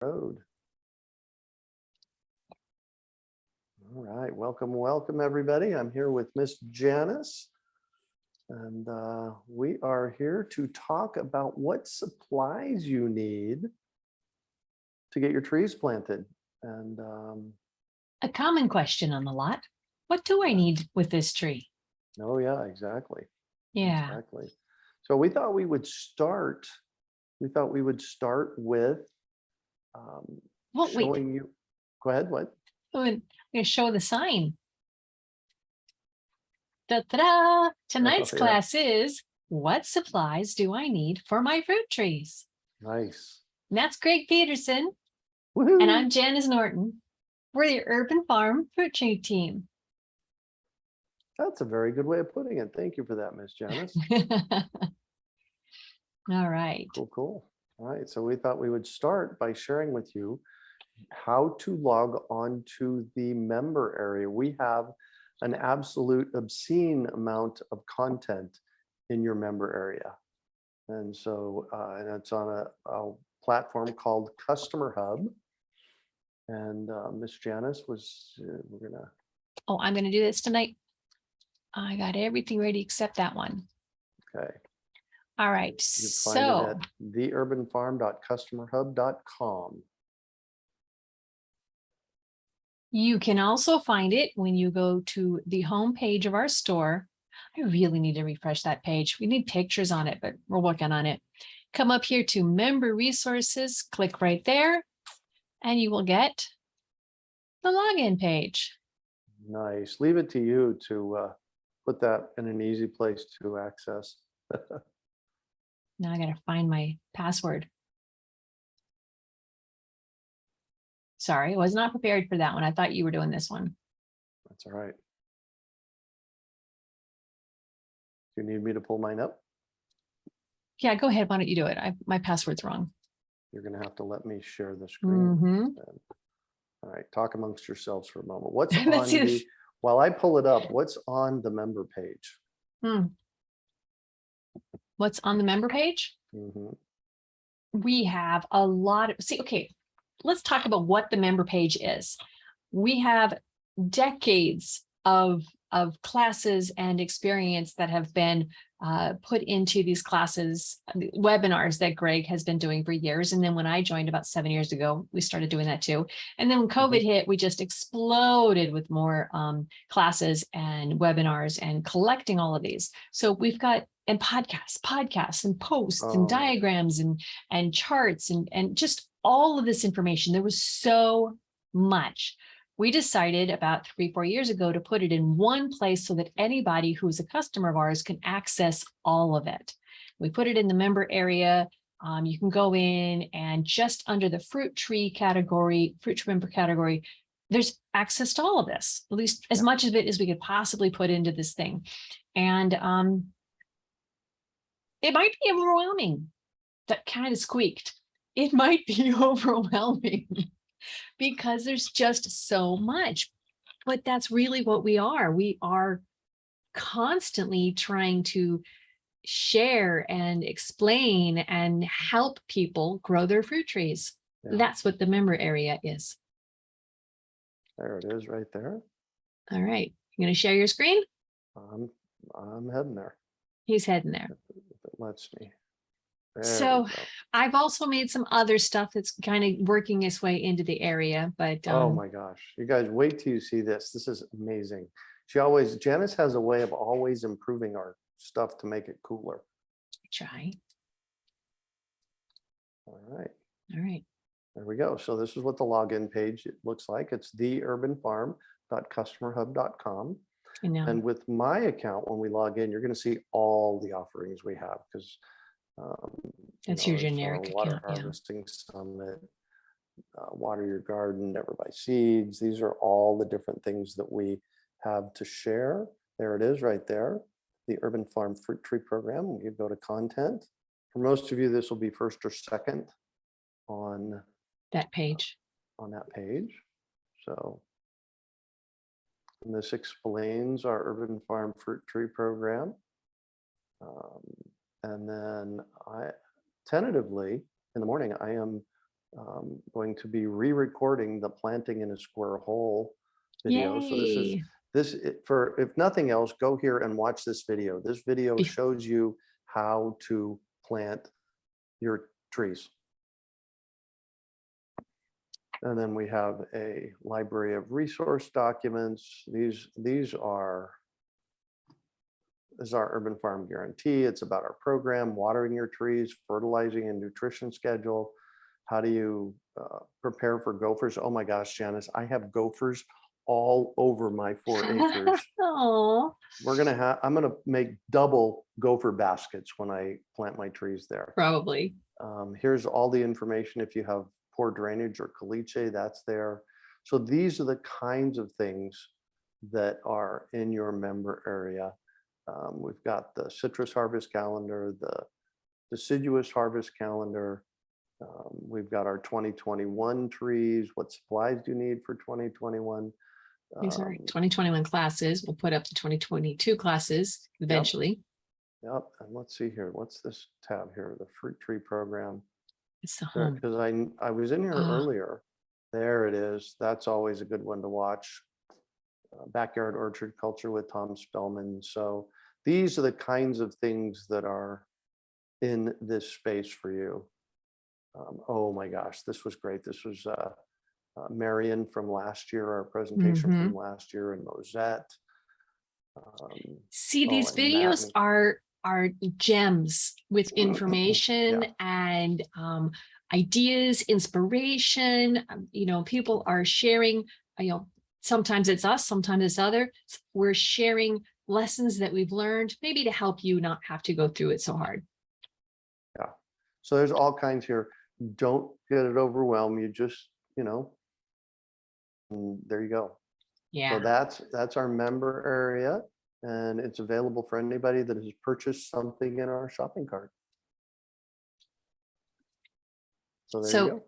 Road. All right, welcome everybody. I'm here with Miss Janis, and we are here to talk about what supplies you need to get your trees planted. And A common question on the lot. What do I need with this tree? oh yeah, exactly. Yeah. Exactly. So we thought we would start. With Well, wait, showing you. Go ahead. What? I'm going to show the sign. Da-da-da! Tonight's Yeah. class is, what supplies do I need for my fruit trees? Nice. And that's Greg Peterson. Woohoo. And I'm Janis Norton. We're the Urban Farm Fruit Tree Team. That's a very good way of putting it. Thank you for that, Miss Janis. All right. Cool. All right. So we thought we would start by sharing with you how to log on to the member area. We have an absolute obscene amount of content in your member area. And so and it's on a platform called Customer Hub. And Miss Janis we're gonna. Oh, I'm going to do this tonight. I got everything ready except that one. Okay. All right. You find it at theurbanfarm.customerhub.com. You can also find it when you go to the home page of our store. I really need to refresh that page. We need pictures on it, but we're working on it. Come up here to member resources, click right there, and you will get the login page. Nice. Leave it to you to put that in an easy place to access. Now I got to find my password. Sorry, I was not prepared for that one. I thought you were doing this one. That's all right. Do you need me to pull mine up? Yeah, go ahead. Why don't you do it? My password's wrong. You're going to have to let me share the screen. All right, talk amongst yourselves for a moment. What's on while I pull it up, what's on the member page? What's on the member page? We have a lot of, okay, let's talk about what the member page is. We have decades of classes and experience that have been put into these classes, webinars that Greg has been doing for years. And then when I joined about 7 years ago, we started doing that too. And then when COVID hit, we just exploded with more classes and webinars and collecting all of these. So we've got and podcasts and posts and diagrams and charts and just all of this information. There was so much. We decided about 3-4 years ago to put it in one place so that anybody who's a customer of ours can access all of it. We put it in the member area. You can go in and just under the fruit tree member category, there's access to all of this, at least as much of it as we could possibly put into this thing. And it might be overwhelming. That kind of squeaked. It might be overwhelming. Because there's just so much, but that's really what we are. We are constantly trying to share and explain and help people grow their fruit trees. Yeah. That's what the member area is. There it is right there. All right. You're going to share your screen? I'm heading there. He's heading there. If it lets me. So I've also made some other stuff that's kind of working its way into the area, but oh my gosh, you guys wait till you see this. This is amazing. Janis has a way of always improving our stuff to make it cooler. Try. All right. There we go. So this is what the login page looks like. It's theurbanfarm.customerhub.com. And with my account, when we log in, you're going to see all the offerings we have because that's your generic water harvesting summit, water your garden, never buy seeds. These are all the different things that we have to share. There it is right there. The Urban Farm Fruit Tree Program. You go to content. For most of you, this will be first or second on that page. So and this explains our Urban Farm Fruit Tree Program. And then tentatively in the morning, I am going to be re-recording the planting in a square hole video. So Yay. for, if nothing else, go here and watch this video. This video shows you how to plant your trees. And then we have a library of resource documents. This is our Urban Farm Guarantee. It's about our program, watering your trees, fertilizing and nutrition schedule. How do you prepare for gophers? Oh my gosh, Janice, I have gophers all over my 4 acres. Oh, I'm gonna make double gopher baskets when I plant my trees there. probably. Here's all the information. If you have poor drainage or caliche, that's there. So these are the kinds of things that are in your member area. We've got the citrus harvest calendar, the deciduous harvest calendar. We've got our 2021 trees. What supplies do you need for 2021? These are 2021 classes. We'll put up the 2022 classes eventually. Yep. And let's see here. What's this tab here? The fruit tree program. It's the home. Because I was in here earlier. There it is. That's always a good one to watch. Backyard orchard culture with Tom Spellman. So these are the kinds of things that are in this space for you. Oh my gosh, this was great. This was Marion from last year, our presentation from last year, and Mosette. See, these videos are gems with information and ideas, inspiration. People are sharing, sometimes it's us, sometimes it's others. We're sharing lessons that we've learned, maybe to help you not have to go through it so hard. Yeah. So there's all kinds here. Don't get it overwhelmed. You just, and there you go. Yeah. So that's our member area, and it's available for anybody that has purchased something in our shopping cart. So there you go.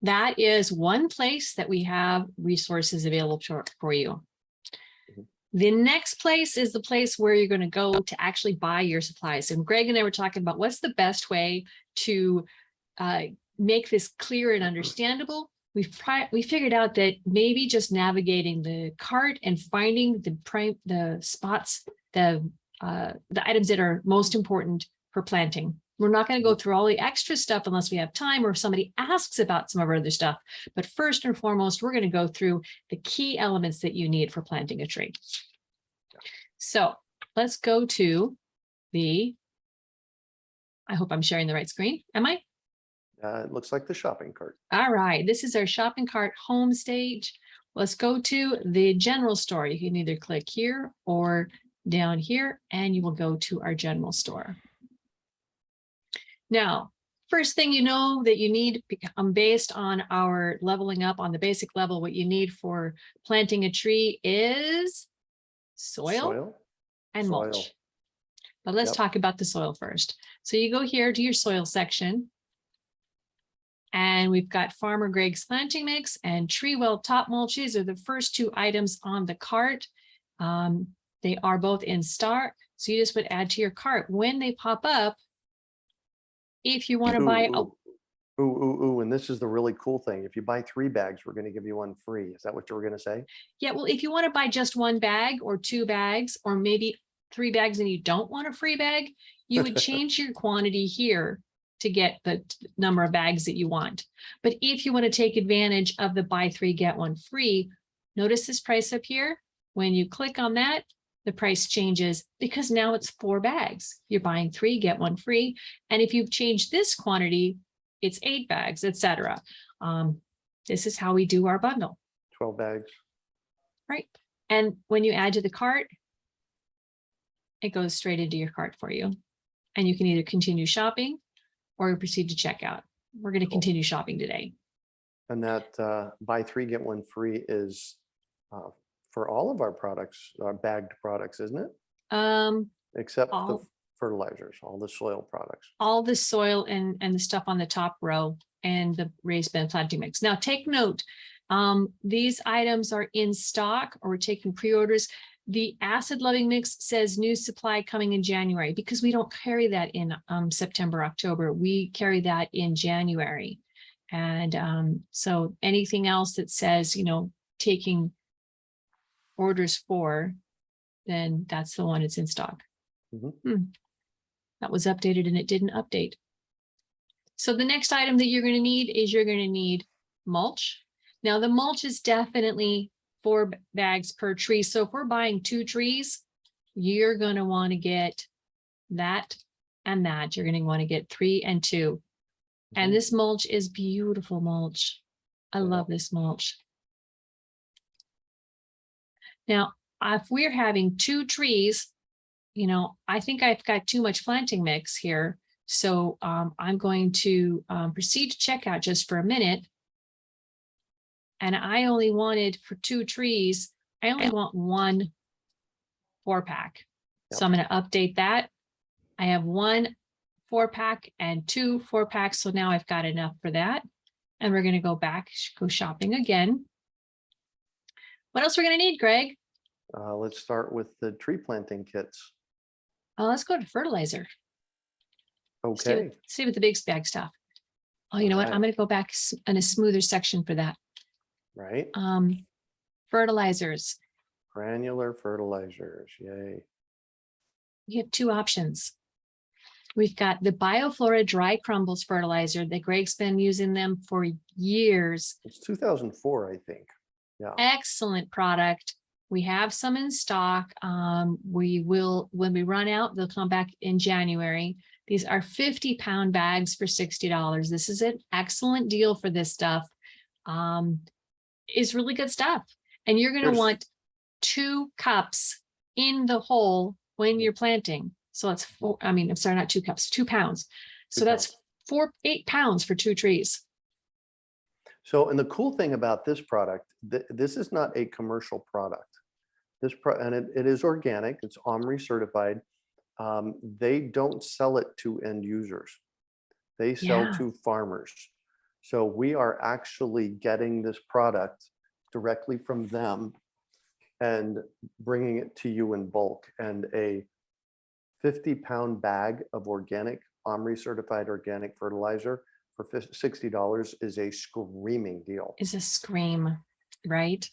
That is one place that we have resources available for you. The next place is the place where you're going to go to actually buy your supplies. And Greg and I were talking about what's the best way to make this clear and understandable. We figured out that maybe just navigating the cart and finding the spots, the items that are most important for planting. We're not going to go through all the extra stuff unless we have time or if somebody asks about some of our other stuff. But first and foremost, we're going to go through the key elements that you need for planting a tree. So let's go to I hope I'm sharing the right screen. Am I? It looks like the shopping cart. All right. This is our shopping cart home stage. Let's go to the general store. You can either click here or down here, and you will go to our general store. Now, first thing that you need, based on our leveling up on the basic level, what you need for planting a tree is soil and mulch. But let's talk about the soil first. So you go here to your soil section. And we've got Farmer Greg's planting mix and Tree Well top mulch. These are the first two items on the cart. They are both in stock. So you just would add to your cart when they pop up. If you want to buy, and this is the really cool thing. If you buy 3 bags, we're going to give you 1 free. Is that what you were going to say? Yeah, well, if you want to buy just 1 bag or 2 bags, or maybe 3 bags and you don't want a free bag, you would change your quantity here to get the number of bags that you want. But if you want to take advantage of the buy 3, get 1 free, notice this price up here. When you click on that, the price changes because now it's 4 bags. You're buying 3, get 1 free. And if you've changed this quantity, it's 8 bags, etc. This is how we do our bundle. 12 bags. Right. And when you add to the cart, it goes straight into your cart for you. And you can either continue shopping or proceed to checkout. We're going to continue shopping today. And that buy 3, get 1 free is for all of our products, our bagged products, isn't it? Except the fertilizers, all the soil products. All the soil and the stuff on the top row and the raised bed planting mix. Now take note, these items are in stock or we're taking pre-orders. The acid loving mix says new supply coming in January because we don't carry that in September, October. We carry that in January. And so anything else that says, taking orders for, then that's the one it's in stock. That was updated and it didn't update. So the next item that you're going to need is you're going to need mulch. Now the mulch is definitely 4 bags per tree. So if we're buying 2 trees, you're going to want to get that and that. You're going to want to get 3 and 2. And this mulch is beautiful mulch. I love this mulch. Now, if we're having 2 trees, I think I've got too much planting mix here. So I'm going to proceed to checkout just for a minute. And I only wanted for 2 trees, I only want 1 4-pack. So I'm going to update that. I have 1 4-pack and 2 4-packs. So now I've got enough for that. And we're going to go shopping again. What else we're going to need, Greg? Let's start with the tree planting kits. Let's go to fertilizer. Okay. See what the big bag stuff. Oh, you know what? I'm going to go back in a smoother section for that. Right. Fertilizers. Granular fertilizers. Yay. We have 2 options. We've got the BioFlora dry crumbles fertilizer that Greg's been using them for years. It's 2004, I think. Yeah. Excellent product. We have some in stock. We will, when we run out, they'll come back in January. These are 50-pound bags for $60. This is an excellent deal for this stuff. It's really good stuff. And you're going to want 2 cups in the hole when you're planting. So that's 4, I'm sorry, not 2 cups, 2 pounds. So that's 8 pounds for 2 trees. So, and the cool thing about this product, this is not a commercial product. And it is organic. It's OMRI certified. They don't sell it to end users. They sell to farmers. So we are actually getting this product directly from them and bringing it to you in bulk. And a 50-pound bag of organic, OMRI certified organic fertilizer for $60 is a screaming deal. Is a scream, right?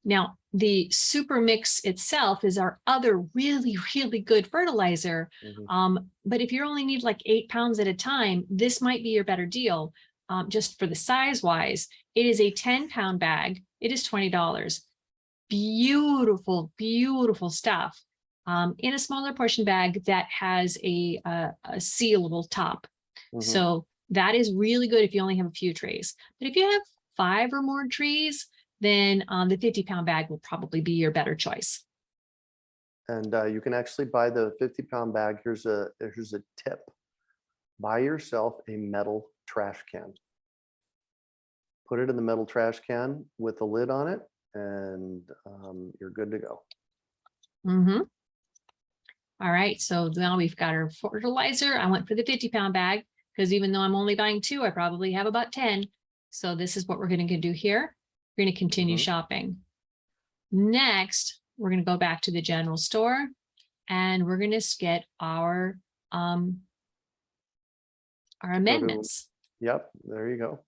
Now, the super mix itself is our other really, really good fertilizer. But if you only need like 8 pounds at a time, this might be your better deal. Just for the size wise, it is a 10-pound bag. It is $20. Beautiful, beautiful stuff. In a smaller portion bag that has a sealable top. So that is really good if you only have a few trees. But if you have 5 or more trees, then the 50-pound bag will probably be your better choice. And you can actually buy the 50-pound bag. Here's a tip. Buy yourself a metal trash can. Put it in the metal trash can with a lid on it, and you're good to go. All right, so now we've got our fertilizer. I went for the 50-pound bag because even though I'm only buying 2, I probably have about 10. So this is what we're going to do here. We're going to continue shopping. Next, we're going to go back to the general store and we're going to get our amendments. Yep, there you go.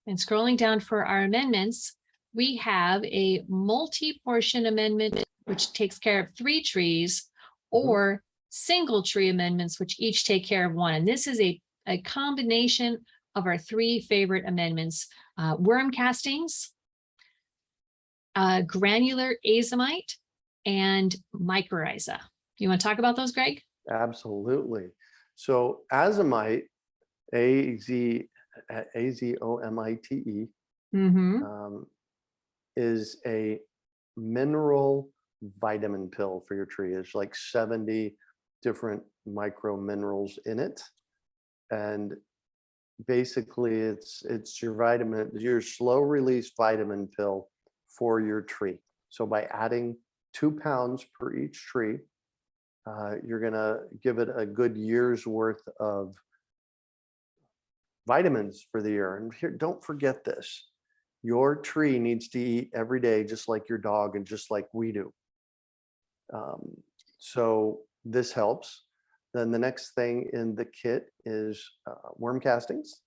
And scrolling down for our amendments, we have a multi-portion amendment, which takes care of 3 trees, or single tree amendments, which each take care of 1. And this is a combination of our 3 favorite amendments: worm castings, granular azomite, and mycorrhiza. You want to talk about those, Greg? Absolutely. So azomite, azomite, is a mineral vitamin pill for your tree. It's like 70 different micro minerals in it, and basically it's your slow release vitamin pill for your tree. So by adding 2 pounds per each tree, you're gonna give it a good year's worth of vitamins for the year. And here, don't forget this: your tree needs to eat every day, just like your dog and just like we do. So this helps. Then the next thing in the kit is worm castings.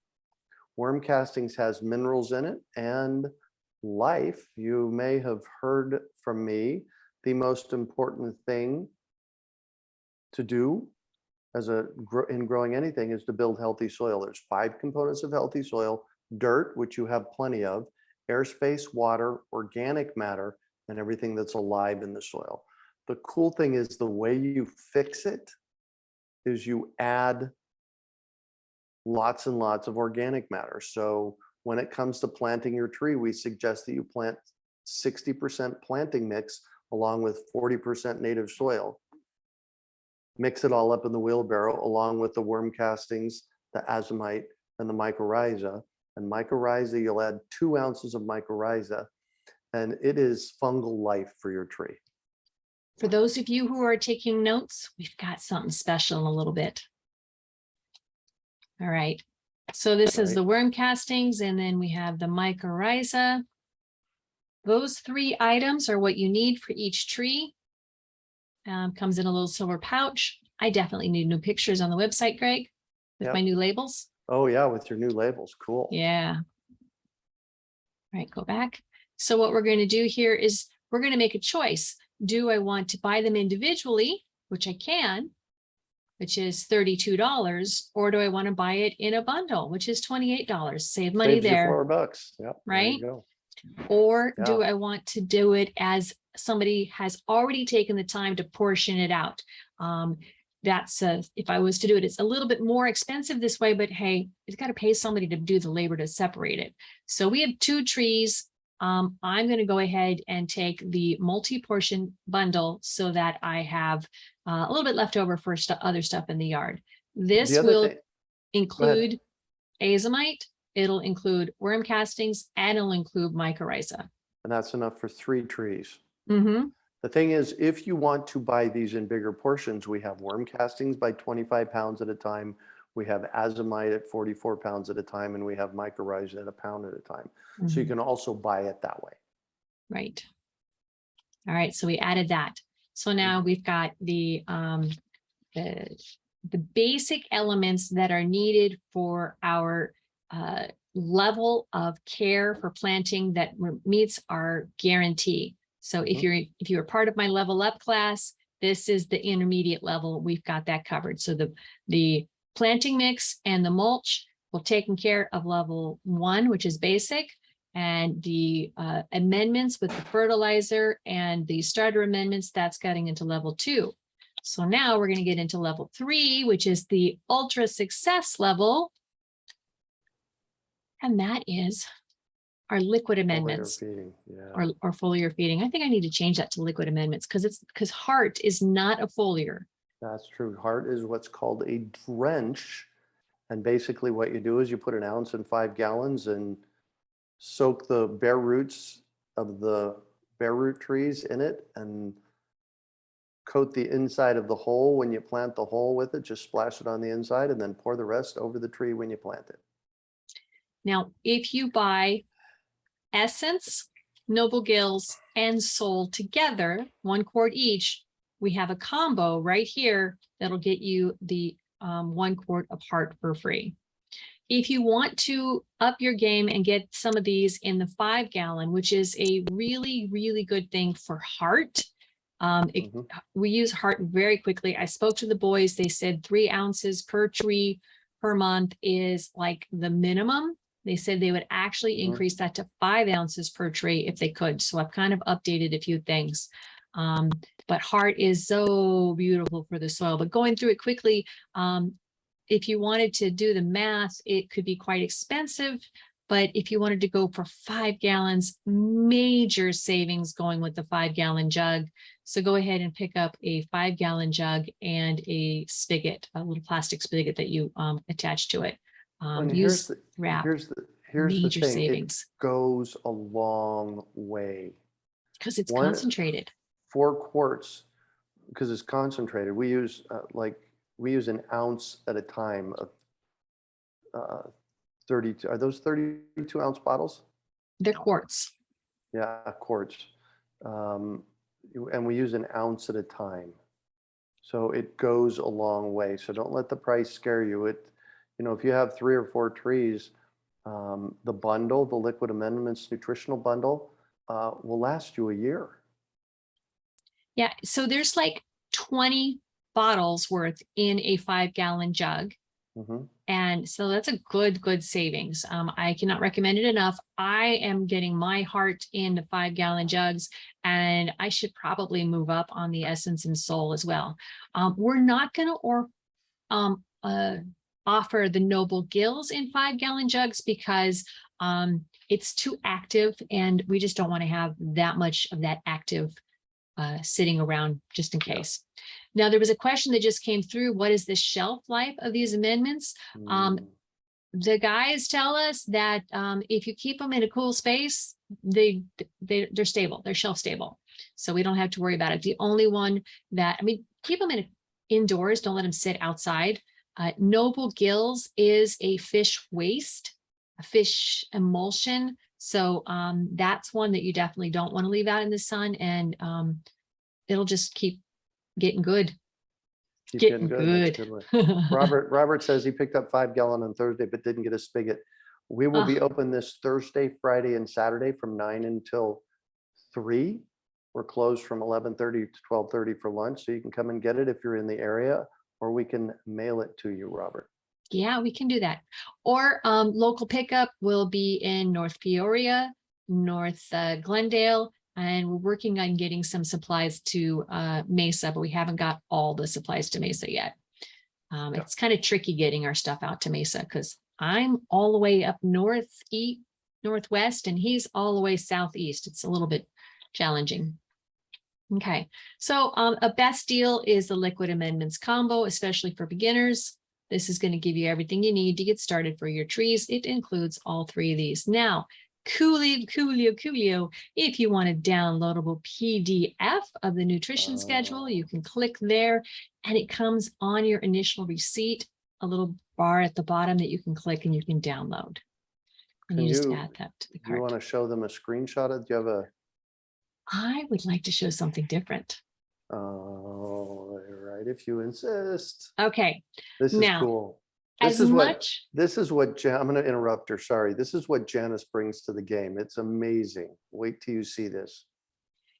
Worm castings has minerals in it and life. You may have heard from me, the most important thing to do in growing anything is to build healthy soil. There's 5 components of healthy soil: dirt, which you have plenty of, airspace, water, organic matter, and everything that's alive in the soil. The cool thing is the way you fix it is you add lots and lots of organic matter. So when it comes to planting your tree, we suggest that you plant 60% planting mix along with 40% native soil. Mix it all up in the wheelbarrow along with the worm castings, the azomite, and the mycorrhiza. And mycorrhiza, you'll add 2 ounces of mycorrhiza, and it is fungal life for your tree. For those of you who are taking notes, we've got something special in a little bit. All right. So this is the worm castings, and then we have the mycorrhiza. Those 3 items are what you need for each tree. Comes in a little silver pouch. I definitely need new pictures on the website, Greg, with my new labels. Oh yeah, with your new labels. Cool. Yeah. All right, go back. So what we're going to do here is we're going to make a choice. Do I want to buy them individually, which I can, which is $32, or do I want to buy it in a bundle, which is $28? Save money Saves you there. $4. Yep, right? There you go. Or do I want to do it as somebody has already taken the time to portion it out? That's if I was to do it, it's a little bit more expensive this way, but hey, it's got to pay somebody to do the labor to separate it. So we have 2 trees. I'm going to go ahead and take the multi-portion bundle so that I have a little bit left over for other stuff in the yard. This will include azomite. It'll include worm castings, and it'll include mycorrhiza. And that's enough for 3 trees. Mm-hmm. The thing is, if you want to buy these in bigger portions, we have worm castings by 25 pounds at a time. We have azomite at 44 pounds at a time, and we have mycorrhiza at a pound at a time. Mm-hmm. So you can also buy it that way. Right. All right. So we added that. So now we've got the basic elements that are needed for our level of care for planting that meets our guarantee. So if you're part of my level up class, this is the intermediate level. We've got that covered. So the planting mix and the mulch will taken care of level 1, which is basic, and the amendments with the fertilizer and the starter amendments, that's getting into level 2. So now we're going to get into level 3, which is the ultra success level. And that is our liquid amendments. Foliar feeding, or foliar feeding. I think I need to change that to liquid amendments because heart is not a foliar. That's true. Heart is what's called a drench. And basically what you do is you put 1 ounce in 5 gallons and soak the bare roots of the bare root trees in it and coat the inside of the hole when you plant the hole with it. Just splash it on the inside and then pour the rest over the tree when you plant it. Now, if you buy Essence, Noble Gills, and Soul together, 1 quart each, we have a combo right here that'll get you the 1 quart of heart for free. If you want to up your game and get some of these in the 5 gallon, which is a really, really good thing for heart. We use heart very quickly. I spoke to the boys. They said 3 ounces per tree per month is like the minimum. They said they would actually increase that to 5 ounces per tree if they could. So I've kind of updated a few things. But heart is so beautiful for the soil. But going through it quickly, if you wanted to do the math, it could be quite expensive. But if you wanted to go for 5 gallons, major savings going with the 5 gallon jug. So go ahead and pick up a 5 gallon jug and a spigot, a little plastic spigot that you attach to it. Here's the wrap. Here's major the thing. Savings. It goes a long way. Because it's concentrated. 4 quarts, because it's concentrated. We use 1 ounce at a time of 32. Are those 32 ounce bottles? They're quarts. Yeah, quarts. And we use 1 ounce at a time. So it goes a long way. So don't let the price scare you. If you have 3 or 4 trees, the bundle, the Liquid Amendments nutritional bundle, will last you a year. Yeah, so there's like 20 bottles worth in a 5-gallon jug. Mhm. And so that's a good savings. I cannot recommend it enough. I am getting my heart into 5-gallon jugs, and I should probably move up on the Essence and Soul as well. We're not going to offer the Noble Gills in 5-gallon jugs because it's too active, and we just don't want to have that much of that active sitting around just in case. Now, there was a question that just came through. What is the shelf life of these amendments? The guys tell us that if you keep them in a cool space, they're stable. They're shelf stable. So we don't have to worry about it. The only one that, keep them indoors. Don't let them sit outside. Noble Gills is a fish waste, a fish emulsion. So that's one that you definitely don't want to leave out in the sun, and it'll just keep getting good. Keep getting good. That's a good one. Robert says he picked up 5-gallon on Thursday, but didn't get a spigot. We will be open this Thursday, Friday, and Saturday from 9 until 3. We're closed from 11:30 to 12:30 for lunch. So you can come and get it if you're in the area, or we can mail it to you, Robert. Yeah, we can do that. Or local pickup will be in North Peoria, North Glendale, and we're working on getting some supplies to Mesa, but we haven't got all the supplies to Mesa yet. It's kind of tricky getting our stuff out to Mesa because I'm all the way up northwest, and he's all the way southeast. It's a little bit challenging. Okay, so a best deal is the Liquid Amendments combo, especially for beginners. This is going to give you everything you need to get started for your trees. It includes all 3 of these. Now, coolio, if you want a downloadable PDF of the nutrition schedule, you can click there, and it comes on your initial receipt, a little bar at the bottom that you can click and you can download. And you just add that to the cart. You want to show them a screenshot of? Do you have a? I would like to show something different. Oh, right, if you insist. Okay. This is cool. This is what I'm going to interrupt her. Sorry. This is what Janis brings to the game. It's amazing. Wait till you see this.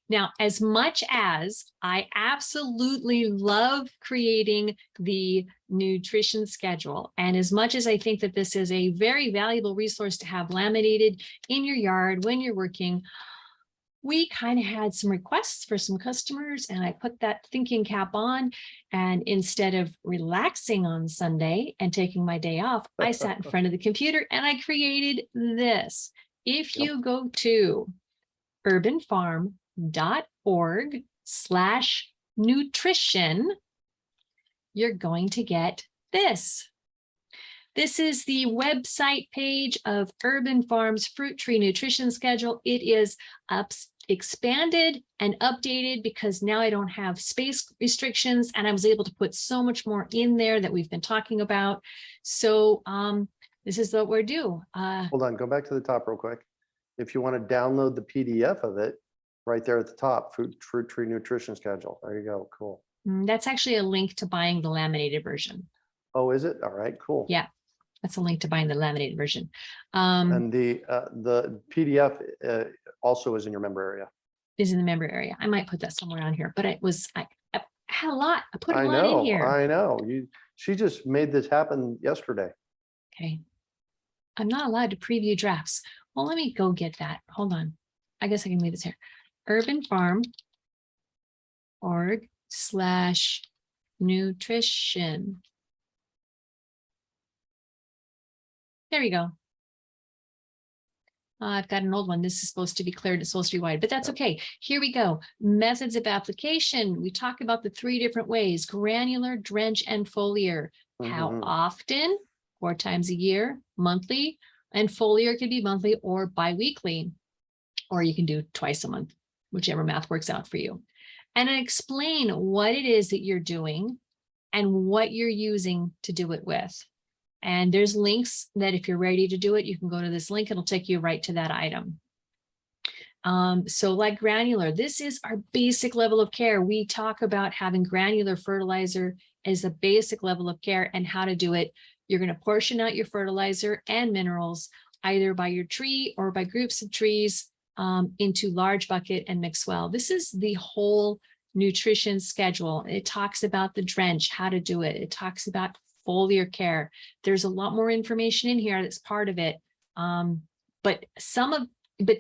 Now, as much as I absolutely love creating the nutrition schedule, and as much as I think that this is a very valuable resource to have laminated in your yard when you're working, we kind of had some requests for some customers, and I put that thinking cap on, and instead of relaxing on Sunday and taking my day off, I sat in front of the computer and I created this. If you go to urbanfarm.org/nutrition, you're going to get this. This is the website page of Urban Farm's Fruit Tree Nutrition Schedule. It is expanded and updated because now I don't have space restrictions, and I was able to put so much more in there that we've been talking about. So this is what we're doing. Hold on, go back to the top real quick. If you want to download the PDF of it, right there at the top, Fruit Tree Nutrition Schedule. There you go. Cool. That's actually a link to buying the laminated version. Oh, is it? All right, cool. Yeah. That's a link to buying the laminated version. And the PDF also is in your member area. Is in the member area. I might put that somewhere on here, but I had a lot. I put a lot in here. I know. She just made this happen yesterday. Okay. I'm not allowed to preview drafts. Well, let me go get that. Hold on. I guess I can leave this here. urbanfarm.org/nutrition. There we go. I've got an old one. This is supposed to be cleared. It's supposed to be wide, but that's okay. Here we go. Methods of application. We talk about the 3 different ways: granular, drench, and foliar. How often? 4 times a year, monthly, and foliar could be monthly or biweekly, or you can do twice a month, whichever math works out for you. And I explain what it is that you're doing and what you're using to do it with. And there's links that if you're ready to do it, you can go to this link. It'll take you right to that item. So like granular, this is our basic level of care. We talk about having granular fertilizer as a basic level of care and how to do it. You're going to portion out your fertilizer and minerals either by your tree or by groups of trees into large bucket and mix well. This is the whole nutrition schedule. It talks about the drench, how to do it. It talks about foliar care. There's a lot more information in here that's part of it. But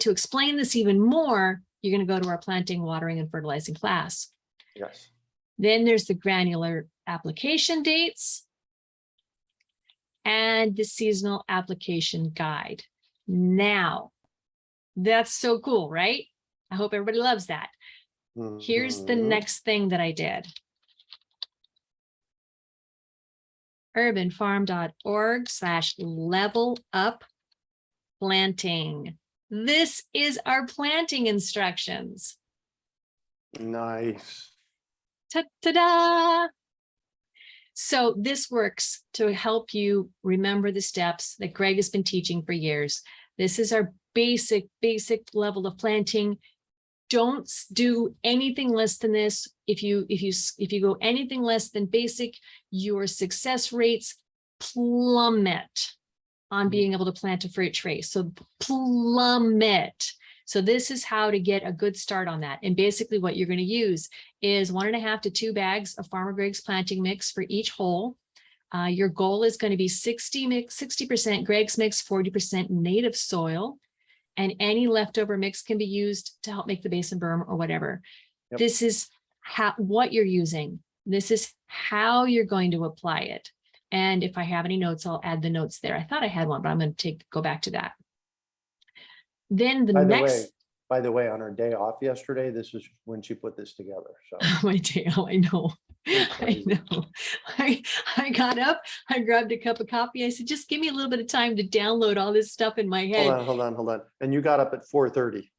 to explain this even more, you're going to go to our planting, watering, and fertilizing class. Yes. Then there's the granular application dates and the seasonal application guide. Now, that's so cool, right? I hope everybody loves that. Here's the next thing that I did. urbanfarm.org/level-up-planting. This is our planting instructions. Nice. Ta-da! So this works to help you remember the steps that Greg has been teaching for years. This is our basic level of planting. Don't do anything less than this. If you go anything less than basic, your success rates plummet on being able to plant a fruit tree. So plummet. So this is how to get a good start on that. And basically what you're going to use is 1.5 to 2 bags of Farmer Greg's planting mix for each hole. Your goal is going to be 60% Greg's mix, 40% native soil. And any leftover mix can be used to help make the basin berm or whatever. Yep. This is what you're using. This is how you're going to apply it. And if I have any notes, I'll add the notes there. I thought I had one, but I'm going to go back to that. Then by the way, on our day off yesterday, this was when she put this together. So my day, I know. I know. I got up, I grabbed a cup of coffee. I said, just give me a little bit of time to download all this stuff in my head. Hold on. And you got up at 4:30.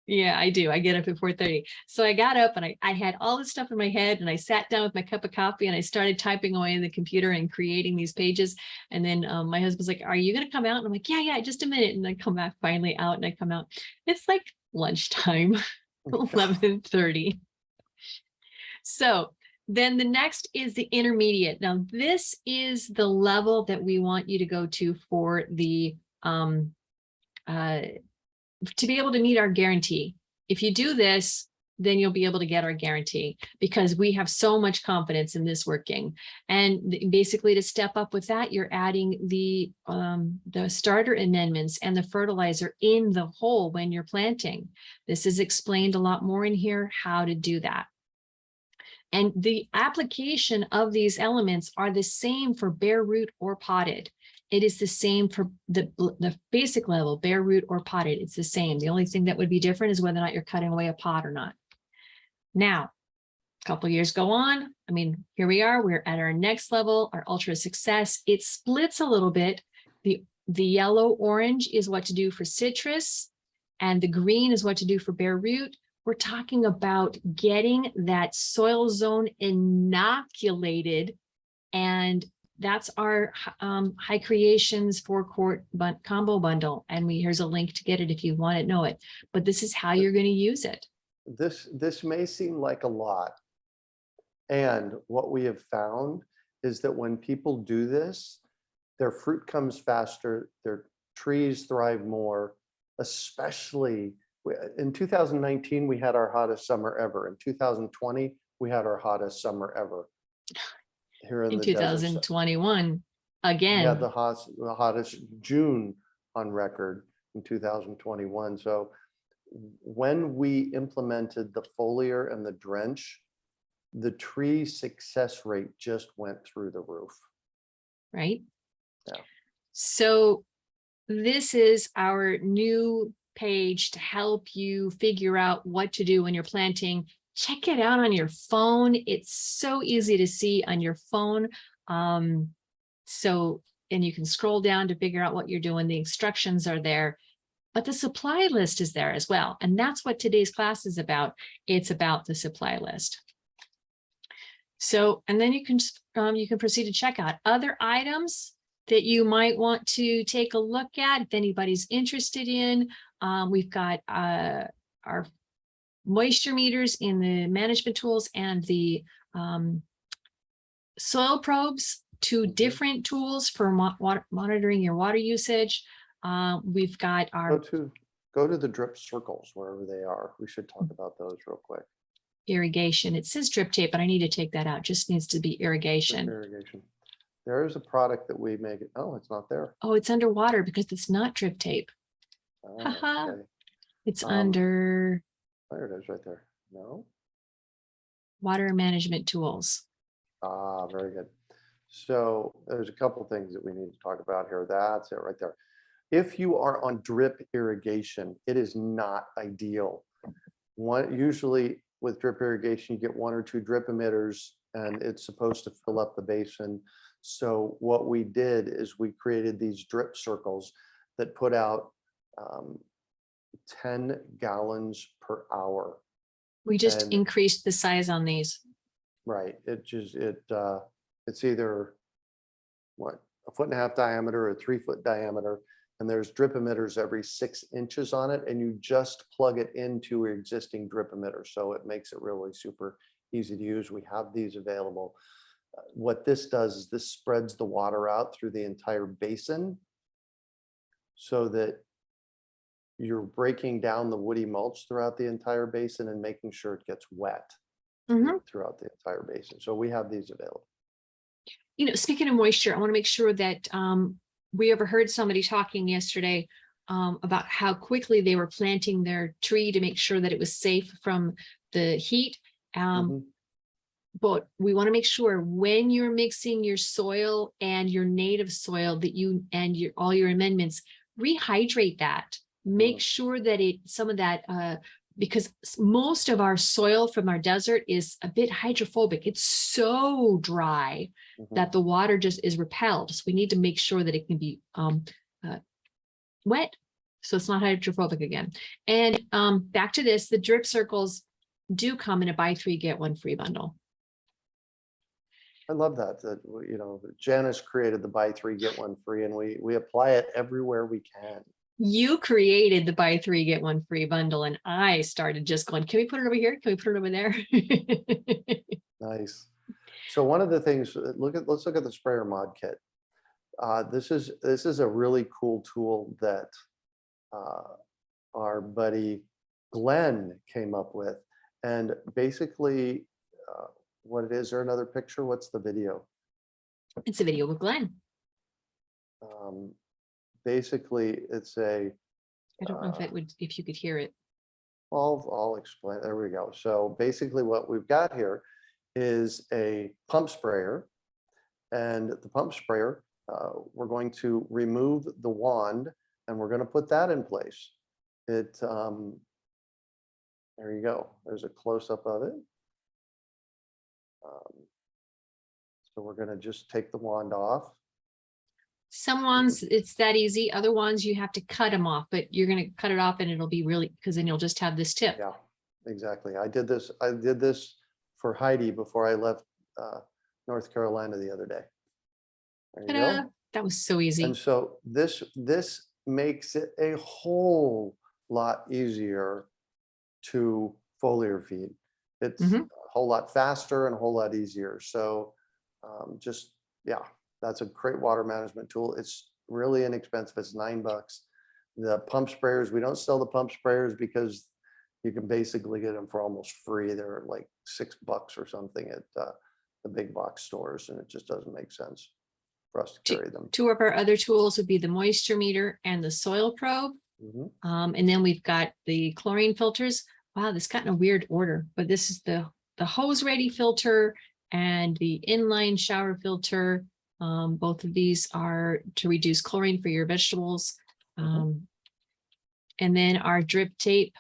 Yeah, I do. I get up at 4:30. So I got up and I had all this stuff in my head and I sat down with my cup of coffee and I started typing away in the computer and creating these pages. And then my husband's like, are you going to come out? And I'm like, yeah, just a minute. And I come back finally out and I come out. It's like lunchtime, 11:30. So then the next is the intermediate. Now, this is the level that we want you to go to for the to be able to meet our guarantee. If you do this, then you'll be able to get our guarantee because we have so much confidence in this working. And basically to step up with that, you're adding the starter amendments and the fertilizer in the hole when you're planting. This is explained a lot more in here, how to do that. And the application of these elements are the same for bare root or potted. It is the same for the basic level, bare root or potted. It's the same. The only thing that would be different is whether or not you're cutting away a pot or not. Now, a couple of years go on. I mean, here we are. We're at our next level, our ultra success. It splits a little bit. The yellow orange is what to do for citrus, and the green is what to do for bare root. We're talking about getting that soil zone inoculated, and that's our High Creations 4-quart combo bundle. And here's a link to get it if you want to know it. But this is how you're going to use it. This may seem like a lot. And what we have found is that when people do this, their fruit comes faster, their trees thrive more, especially in 2019, we had our hottest summer ever. In 2020, we had our hottest summer ever. Here in the 2021, again. We had the hottest June on record in 2021. So when we implemented the foliar and the drench, the tree success rate just went through the roof. Right? Yeah. So this is our new page to help you figure out what to do when you're planting. Check it out on your phone. It's so easy to see on your phone. And you can scroll down to figure out what you're doing. The instructions are there, but the supply list is there as well. And that's what today's class is about. It's about the supply list. So, and then you can proceed to check out other items. that you might want to take a look at if anybody's interested in. We've got our moisture meters in the management tools and the soil probes, two different tools for monitoring your water usage. We've got our Go to the drip circles wherever they are. We should talk about those real quick. irrigation. It says drip tape, but I need to take that out. Just needs to be Drip irrigation. irrigation. There is a product that we make. Oh, it's not there. Oh, it's underwater because it's not drip tape. Oh, Haha. okay. It's under There it is right there. No. water management tools. Ah, very good. So there's a couple things that we need to talk about here. That's it right there. If you are on drip irrigation, it is not ideal. Usually with drip irrigation, you get 1 or 2 drip emitters and it's supposed to fill up the basin. So what we did is we created these drip circles that put out 10 gallons per hour. We just increased the size on these. Right. It's either what, 1.5 foot diameter or 3 foot diameter. And there's drip emitters every 6 inches on it. And you just plug it into your existing drip emitter. So it makes it really super easy to use. We have these available. What this does is this spreads the water out through the entire basin so that you're breaking down the woody mulch throughout the entire basin and making sure it gets wet throughout the entire basin. So we have these available. You know, speaking of moisture, I want to make sure that we overheard somebody talking yesterday about how quickly they were planting their tree to make sure that it was safe from the heat. But we want to make sure when you're mixing your soil and your native soil that you and all your amendments, rehydrate that. Make sure that some of that, because most of our soil from our desert is a bit hydrophobic. It's so dry that the water just is repelled. So we need to make sure that it can be wet, so it's not hydrophobic again. And back to this, the drip circles do come in a buy 3 get 1 free bundle. I love that, you know, Janis created the buy 3 get 1 free, and we apply it everywhere we can. You created the buy 3 get 1 free bundle, and I started just going, can we put it over here? Can we put it over there? Nice. So one of the things, let's look at the sprayer mod kit. This is a really cool tool that our buddy Glenn came up with, and basically what it is. There another picture? What's the video? It's a video with Glenn. Basically, it's a. I don't know if you could hear it. I'll explain. There we go. So basically, what we've got here is a pump sprayer, and the pump sprayer, we're going to remove the wand, and we're going to put that in place. There you go. There's a close-up of it. So we're going to just take the wand off. Some ones it's that easy. Other ones you have to cut them off, but you're going to cut it off and it'll be really, because then you'll just have this tip. Yeah, exactly. I did this for Heidi before I left North Carolina the other day. There you go. That was so easy. And so this makes it a whole lot easier to foliar feed. It's a whole lot faster and a whole lot easier. So that's a great water management tool. It's really inexpensive. It's $9. The pump sprayers, we don't sell the pump sprayers because you can basically get them for almost free. They're like $6 or something at the big box stores, and it just doesn't make sense for us to carry them. Two of our other tools would be the moisture meter and the soil probe. And then we've got the chlorine filters. Wow, this got in a weird order, but this is the hose ready filter and the inline shower filter. Both of these are to reduce chlorine for your vegetables. And then our drip tape,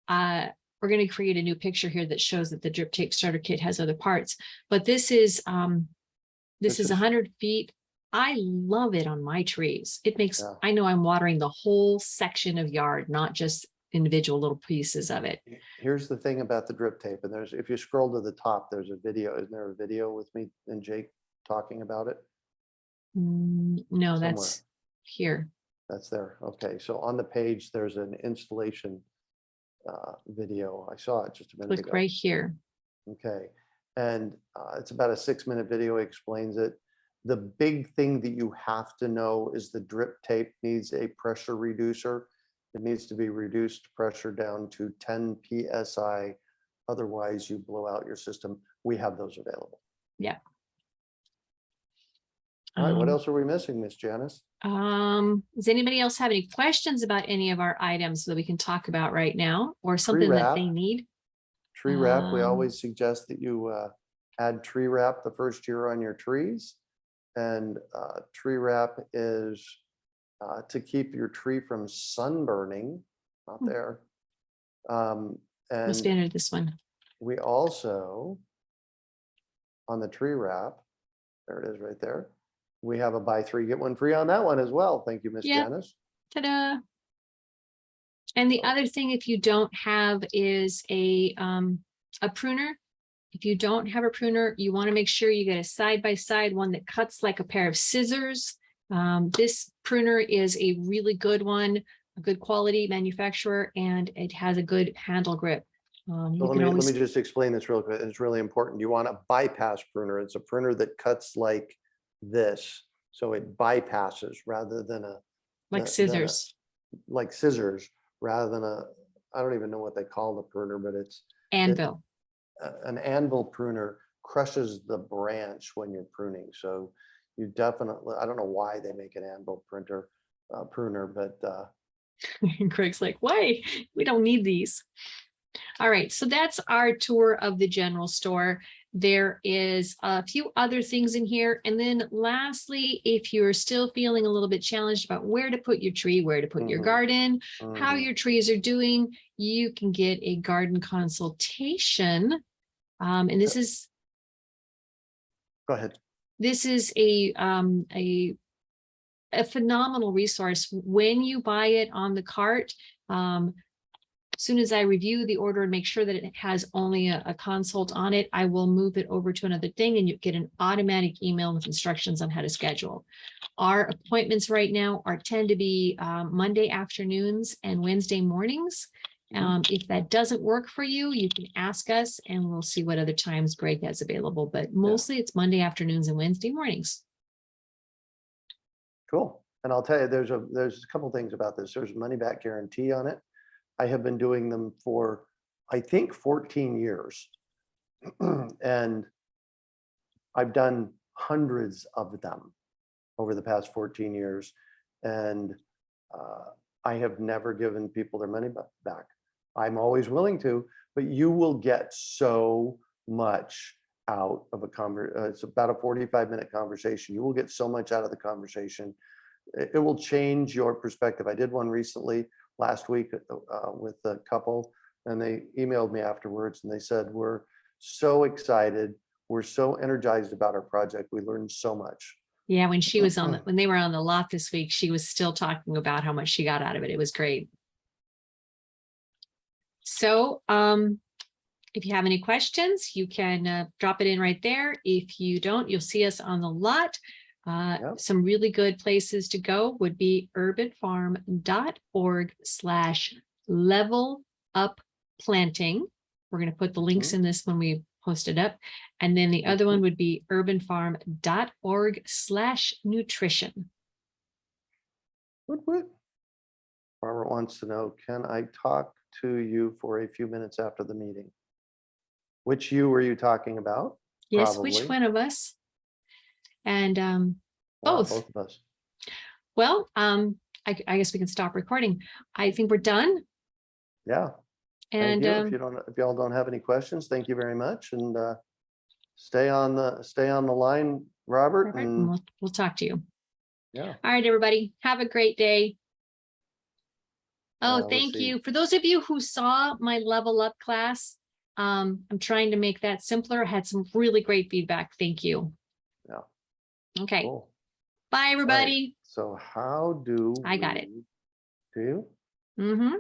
we're going to create a new picture here that shows that the drip tape starter kit has other parts, but this is 100 feet. I love it on my trees. It makes, I know I'm watering the whole section of yard, not just individual little pieces of it. Here's the thing about the drip tape, and if you scroll to the top, there's a video. Isn't there a video with me and Jake talking about it? No, Somewhere. that's here. That's there. Okay, so on the page, there's an installation video. I saw it just a minute Click ago. right here. Okay, and it's about a 6-minute video, explains it. The big thing that you have to know is the drip tape needs a pressure reducer. It needs to be reduced pressure down to 10 PSI. Otherwise, you blow out your system. We have those available. Yeah. All right, what else are we missing, Miss Janis? Does anybody else have any questions about any of our items that we can talk about right now, or something that they need? Tree wrap, we always suggest that you add tree wrap the first year on your trees. And tree wrap is to keep your tree from sunburning, not there. Must be And under this one. we also, on the tree wrap, there it is right there. We have a buy 3, get 1 free on that one as well. Thank you, Miss Janis. Ta-da. And the other thing, if you don't have is a pruner. If you don't have a pruner, you want to make sure you get a side-by-side one that cuts like a pair of scissors. This pruner is a really good one, a good quality manufacturer, and it has a good handle grip. So let me just explain this real quick. It's really important. You want a bypass pruner. It's a pruner that cuts like this. So it bypasses rather than like scissors. Like scissors rather than I don't even know what they call the pruner, but it's anvil. An anvil pruner crushes the branch when you're pruning. So you definitely, I don't know why they make an anvil pruner, but Greg's like, why? We don't need these. All right, so that's our tour of the general store. There is a few other things in here. And then lastly, if you're still feeling a little bit challenged about where to put your tree, where to put your garden, how your trees are doing, you can get a garden consultation. And this is, go ahead. This is a phenomenal resource. When you buy it on the cart, as soon as I review the order and make sure that it has only a consult on it, I will move it over to another thing and you get an automatic email with instructions on how to schedule. Our appointments right now tend to be Monday afternoons and Wednesday mornings. If that doesn't work for you, you can ask us and we'll see what other times Greg has available, but mostly it's Monday afternoons and Wednesday mornings. Cool. And I'll tell you, there's a couple things about this. There's a money back guarantee on it. I have been doing them for, I think, 14 years. And I've done hundreds of them over the past 14 years. And I have never given people their money back. I'm always willing to, but you will get so much out of a conversation. It's about a 45-minute conversation. You will get so much out of the conversation. It will change your perspective. I did one recently last week with a couple, and they emailed me afterwards and they said, we're so excited. We're so energized about our project. We learned so much. Yeah, when she was on, when they were on the lot this week, she was still talking about how much she got out of it. It was great. So if you have any questions, you can drop it in right there. If you don't, you'll see us on the lot. Some really good places to go would be urbanfarm.org/level-up-planting. We're going to put the links in this when we post it up. And then the other one would be urbanfarm.org/nutrition. Barbara wants to know, can I talk to you for a few minutes after the meeting? Which you were you talking about? Yes, Probably. which one of us? And both of us. Well, I guess we can stop recording. I think we're done. Yeah. And if y'all don't have any questions, thank you very much. And stay on the line, Robert. And we'll talk to you. Yeah. All right, everybody. Have a great day. Oh, thank you. For those of you who saw my level up class, I'm trying to make that simpler. I had some really great feedback. Thank you. Yeah. Okay. Cool. Bye, everybody. Right. So how do I got it. Do you? Mm-hmm.